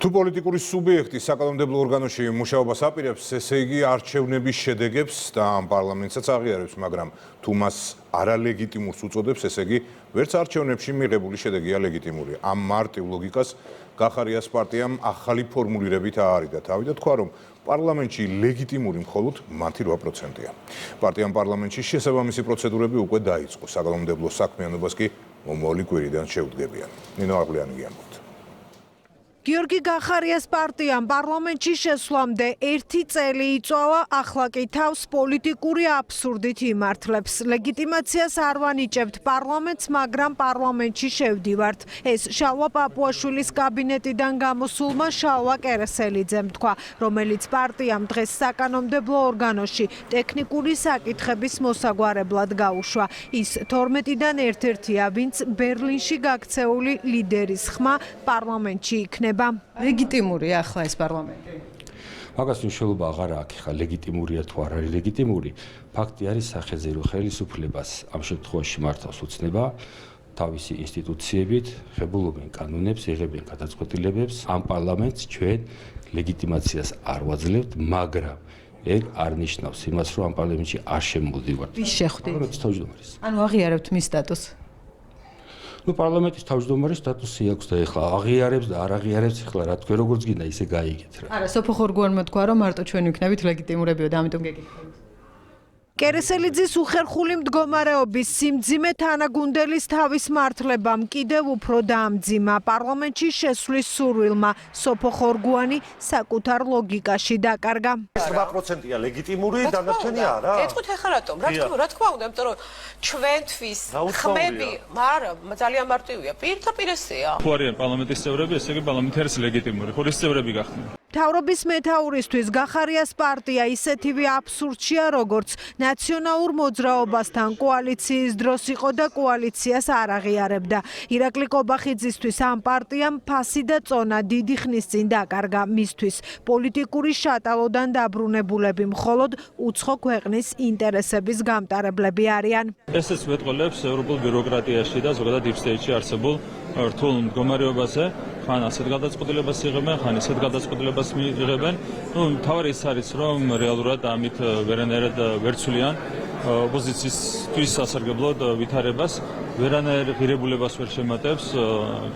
თუ პოლიტიკური სუბიექტი საკანონმდებლო ორგანოში მუშაობას აპირებს, ესე იგი არჩევნების შედეგებს და ამ პარლამენტსაც აღიარებს, მაგრამ თუ მას არალეგიტიმურს უწოდებს, ესე იგი ვერც არჩევნებში მიღებული შედეგია ლეგიტიმური. ამ მარტივ ლოგიკას გახარიას პარტიამ ახალი ფორმულირებით აარიდა თავი და თქვა, რომ პარლამენტში ლეგიტიმური მხოლოდ მათი 8%-ია. პარტიამ პარლამენტში შესაბამისი პროცედურები უკვე დაიწყო, საკანონმდებლო საქმიანობას კი მომავალი კვირიდან შეუდგებიან. ნინო აღლიანი გიამბობთ. გიორგი გახარიას პარტიამ პარლამენტში შესვლამდე 1 წელი იწვავა, ახლა კი თავს პოლიტიკური აბსურდით იმართლებს. ლეგიტიმაციას არ ვანიჭებთ პარლამენტს, მაგრამ პარლამენტში შევდივართ. ეს შალვა პაპუაშვილის კაბინეტიდან გამოსულმა შალვა კერესელიძემ თქვა, რომელიც პარტიამ დღეს საკანონმდებლო ორგანოში ტექნიკური საკითხების მოსაგვარებლად გაუშვა. ის 12-დან ერთ-ერთია, ვინც ბერლინში გაქცეული ლიდერის ხმა პარლამენტში იქნება. ლეგიტიმურია ახლა ეს პარლამენტი? მაგას მნიშვნელობა აღარ აქვს, ხა ლეგიტიმურია თუ არ არის ლეგიტიმური. ფაქტი არის სახეზე, რომ ხელისუფლებას ამ შემთხვევაში მართავს უცნება, თავისი ინსტიტუციებით ხებულობენ კანონებს, იღებენ გადაწყვეტილებებს. ამ პარლამენტს ჩვენ ლეგიტიმაციას არ ვაძლევთ, მაგრამ ეგ არ ნიშნავს იმას, რომ ამ პარლამენტში არ შემოვდივართ. ვის შეხვდით? პარლამენტის თავმჯდომარის. ანუ აღიარებთ მის სტატუსს? პარლამენტის თავმჯდომარის სტატუსი აქვს და ეხლა აღიარებს და არ აღიარებს, ეხლა რა თქვენ როგორც გინდა ისე გაიგეთ რა. არა, სოფო ხორგუანმა თქვა, რომ მარტო ჩვენ ვიქნებით ლეგიტიმურებიო და ამიტომ გეკითხებით. კერესელიძის უხერხული მდგომარეობის სიმძიმე თანაგუნდელის თავის მართლებამ კიდევ უფრო დაამძიმა. პარლამენტში შესვლის სურვილმა სოფო ხორგუანი საკუთარ ლოგიკაში დაკარგა. 8%-ია ლეგიტიმური, დანარჩენი არა. ეთქვით ახლა რატომ? რა თქმა უნდა, იმიტომ რომ ჩვენთვის ხმები, მაგრამ ძალიან მარტივია. პირდაპირ ესეა. თუ არიან პარლამენტის წევრები, ესე იგი პარლამენტი არის ლეგიტიმური. ხო, ის წევრები გახდნენ. მთავრობის მეთაურისთვის გახარიას პარტია ისეთივე აბსურდშია, როგორც ნაციონალურ მოძრაობასთან კოალიციის დროს იყო და კოალიციას არ აღიარებდა. ირაკლი კობახიძისთვის ამ პარტიამ ფასი და წონა დიდი ხნის წინ დაკარგა. მისთვის პოლიტიკური შატალოდან დაბრუნებულები მხოლოდ უცხო ქვეყნის ინტერესების გამტარებლები არიან. ესეც მეტყოლებს ევროპულ ბიუროკრატიაში და ზოგადად deep state-ში არსებულ რთულ მდგომარეობაზე. ხან ასეთ გადაწყვეტილებას იღებენ, ხან ისეთ გადაწყვეტილებას მიიღებენ. მთავარი ის არის, რომ რეალურად ამით ვერანაირად ვერ ცვლიან ოპოზიციისთვის სასარგებლოდ ვითარებას, ვერანაირ ღირებულებას ვერ შემატებს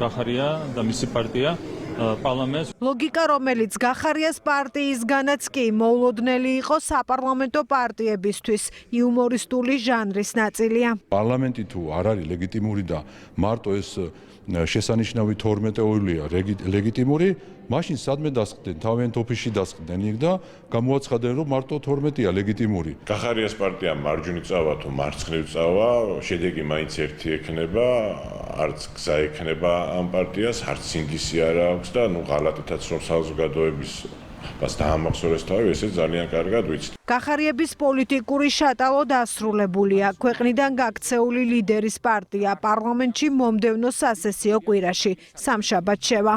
გახარია და მისი პარტია პარლამენტს. ლოგიკა, რომელიც გახარიას პარტიისგანაც კი მოულოდნელი იყო საპარლამენტო პარტიებისთვის, იუმორისტული ჟანრის ნაწილია. პარლამენტი თუ არ არის ლეგიტიმური და მარტო ეს შესანიშნავი 12-ია ლეგიტიმური, მაშინ სადმე დასყდნენ, თავიანთ ოფისში დასყდნენ იქ და გამოაცხადნენ, რომ მარტო 12-ია ლეგიტიმური. გახარიას პარტია მარჯვნივ წავა თუ მარცხნივ წავა, შედეგი მაინც ერთი ექნება, არც გზა ექნება ამ პარტიას, არც სინგისი არ აქვს და ღალატითაც რომ საზოგადოების მას დაამახსოვრეს თავი, ესე ძალიან კარგად ვიცით. გახარიების პოლიტიკური შატალო დასრულებულია. ქვეყნიდან გაქცეული ლიდერის პარტია პარლამენტში მომდევნო სასესიო კვირაში სამშაბათს შევა.